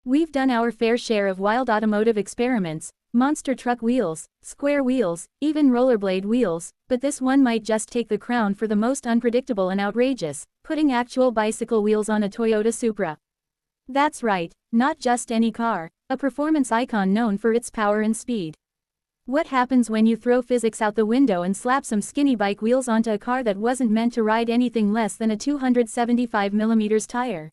We've done our fair share of wild automotive experiments, monster truck wheels, square wheels, even rollerblade wheels, but this one might just take the crown for the most unpredictable and outrageous, putting actual bicycle wheels on a Toyota Supra. That's right, not just any car, a performance icon known for its power and speed. What happens when you throw physics out the window and slap some skinny bike wheels onto a car that wasn't meant to ride anything less than a 275mm tire?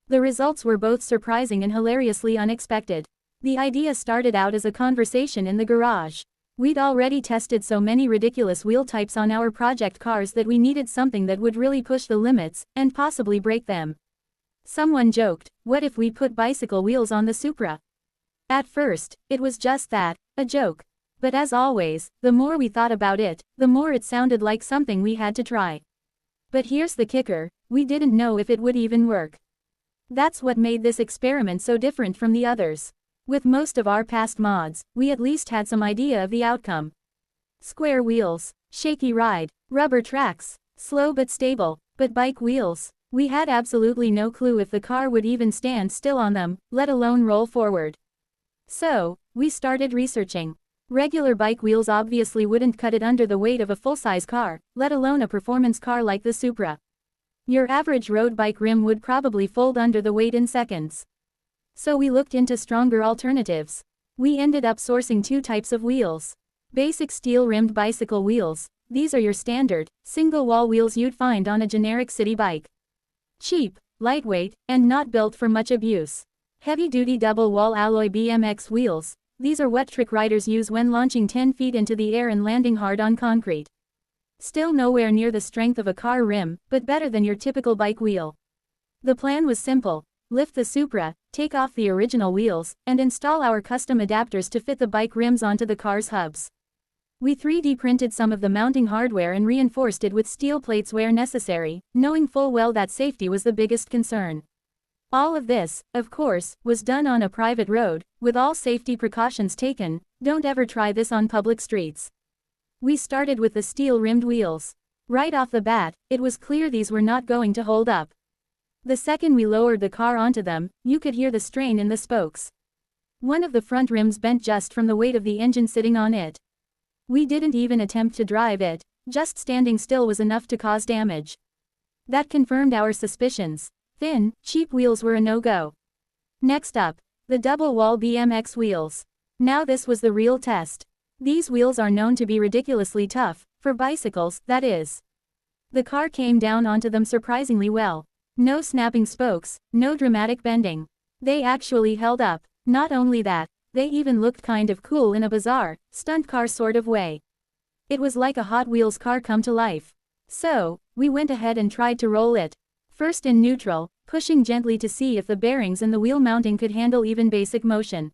The results were both surprising and hilariously unexpected. The idea started out as a conversation in the garage. We'd already tested so many ridiculous wheel types on our project cars that we needed something that would really push the limits, and possibly break them. Someone joked, what if we put bicycle wheels on the Supra? At first, it was just that, a joke. But as always, the more we thought about it, the more it sounded like something we had to try. But here's the kicker, we didn't know if it would even work. That's what made this experiment so different from the others. With most of our past mods, we at least had some idea of the outcome. Square wheels, shaky ride, rubber tracks, slow but stable, but bike wheels, we had absolutely no clue if the car would even stand still on them, let alone roll forward. So, we started researching. Regular bike wheels obviously wouldn't cut it under the weight of a full-size car, let alone a performance car like the Supra. Your average road bike rim would probably fold under the weight in seconds. So we looked into stronger alternatives. We ended up sourcing two types of wheels. Basic steel-rimmed bicycle wheels, these are your standard, single-wall wheels you'd find on a generic city bike. Cheap, lightweight, and not built for much abuse. Heavy-duty double-wall alloy BMX wheels, these are what trick riders use when launching 10 feet into the air and landing hard on concrete. Still nowhere near the strength of a car rim, but better than your typical bike wheel. The plan was simple. Lift the Supra, take off the original wheels, and install our custom adapters to fit the bike rims onto the car's hubs. We 3D printed some of the mounting hardware and reinforced it with steel plates where necessary, knowing full well that safety was the biggest concern. All of this, of course, was done on a private road, with all safety precautions taken. Don't ever try this on public streets. We started with the steel-rimmed wheels. Right off the bat, it was clear these were not going to hold up. The second we lowered the car onto them, you could hear the strain in the spokes. One of the front rims bent just from the weight of the engine sitting on it. We didn't even attempt to drive it, just standing still was enough to cause damage. That confirmed our suspicions. Thin, cheap wheels were a no-go. Next up, the double-wall BMX wheels. Now this was the real test. These wheels are known to be ridiculously tough, for bicycles, that is. The car came down onto them surprisingly well. No snapping spokes, no dramatic bending. They actually held up. Not only that, they even looked kind of cool in a bizarre, stunt car sort of way. It was like a Hot Wheels car come to life. So, we went ahead and tried to roll it. First in neutral, pushing gently to see if the bearings and the wheel mounting could handle even basic motion.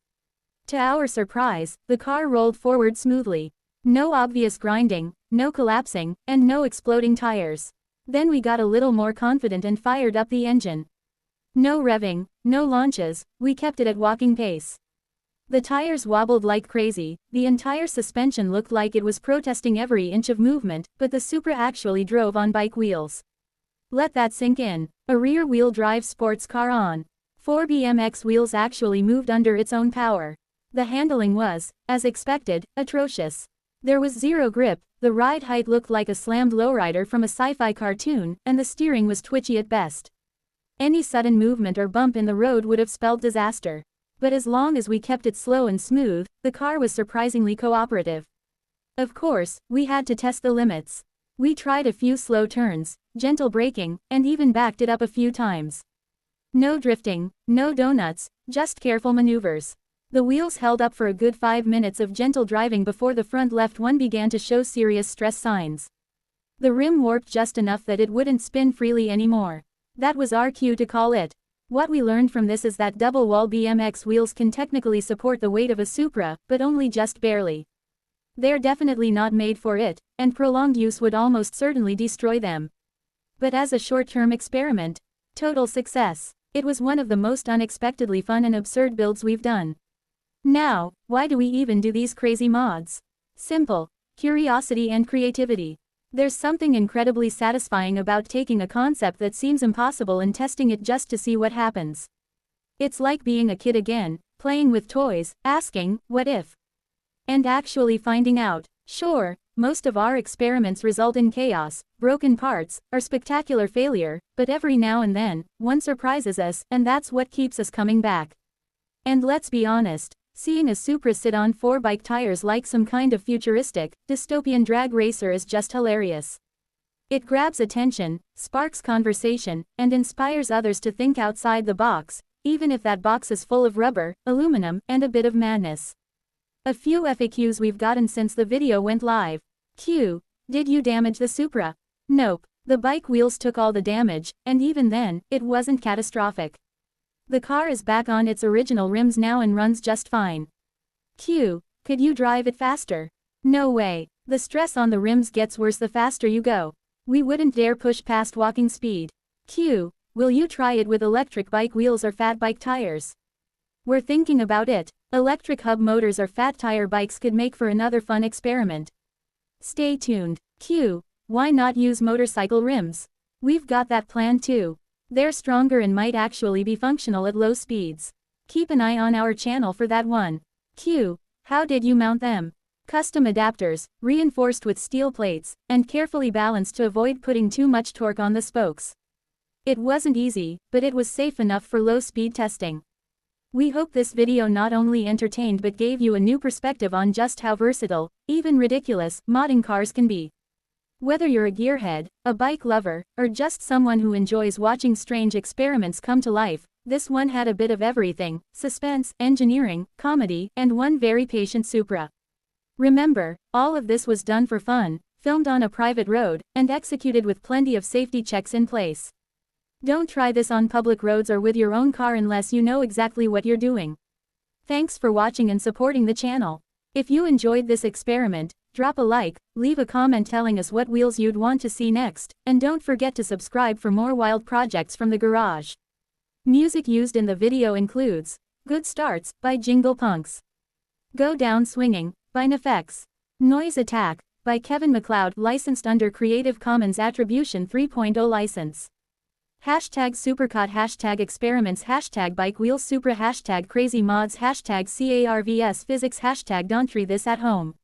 To our surprise, the car rolled forward smoothly. No obvious grinding, no collapsing, and no exploding tires. Then we got a little more confident and fired up the engine. No revving, no launches, we kept it at walking pace. The tires wobbled like crazy, the entire suspension looked like it was protesting every inch of movement, but the Supra actually drove on bike wheels. Let that sink in. A rear-wheel drive sports car on 4 BMX wheels actually moved under its own power. The handling was, as expected, atrocious. There was zero grip, the ride height looked like a slammed lowrider from a sci-fi cartoon, and the steering was twitchy at best. Any sudden movement or bump in the road would have spelled disaster. But as long as we kept it slow and smooth, the car was surprisingly cooperative. Of course, we had to test the limits. We tried a few slow turns, gentle braking, and even backed it up a few times. No drifting, no donuts, just careful maneuvers. The wheels held up for a good 5 minutes of gentle driving before the front left one began to show serious stress signs. The rim warped just enough that it wouldn't spin freely anymore. That was our cue to call it. What we learned from this is that double-wall BMX wheels can technically support the weight of a Supra, but only just barely. They're definitely not made for it, and prolonged use would almost certainly destroy them. But as a short-term experiment, total success. It was one of the most unexpectedly fun and absurd builds we've done. Now, why do we even do these crazy mods? Simple. Curiosity and creativity. There's something incredibly satisfying about taking a concept that seems impossible and testing it just to see what happens. It's like being a kid again, playing with toys, asking, what if? And actually finding out. Sure, most of our experiments result in chaos, broken parts, or spectacular failure, but every now and then, one surprises us, and that's what keeps us coming back. And let's be honest, seeing a Supra sit on 4 bike tires like some kind of futuristic, dystopian drag racer is just hilarious. It grabs attention, sparks conversation, and inspires others to think outside the box, even if that box is full of rubber, aluminum, and a bit of madness. A few FAQs we've gotten since the video went live. Q. Did you damage the Supra? Nope. The bike wheels took all the damage, and even then, it wasn't catastrophic. The car is back on its original rims now and runs just fine. Q. Could you drive it faster? No way. The stress on the rims gets worse the faster you go. We wouldn't dare push past walking speed. Q. Will you try it with electric bike wheels or fat bike tires? We're thinking about it. Electric hub motors or fat tire bikes could make for another fun experiment. Stay tuned. Q. Why not use motorcycle rims? We've got that plan too. They're stronger and might actually be functional at low speeds. Keep an eye on our channel for that one. Q. How did you mount them? Custom adapters, reinforced with steel plates, and carefully balanced to avoid putting too much torque on the spokes. It wasn't easy, but it was safe enough for low-speed testing. We hope this video not only entertained but gave you a new perspective on just how versatile, even ridiculous, modding cars can be. Whether you're a gearhead, a bike lover, or just someone who enjoys watching strange experiments come to life, this one had a bit of everything: suspense, engineering, comedy, and one very patient Supra. Remember, all of this was done for fun, filmed on a private road, and executed with plenty of safety checks in place. Don't try this on public roads or with your own car unless you know exactly what you're doing. Thanks for watching and supporting the channel. If you enjoyed this experiment, drop a like, leave a comment telling us what wheels you'd want to see next, and don't forget to subscribe for more wild projects from the garage. Music used in the video includes Good Starts by Jingle Punks, Go Down Swinging by NEFEX, Noise Attack by Kevin MacLeod, licensed under Creative Commons Attribution 3.0 license. Hashtag Supercut, hashtag experiments, hashtag bike wheels Supra, hashtag crazy mods, hashtag CARVS physics, hashtag don't try this at home.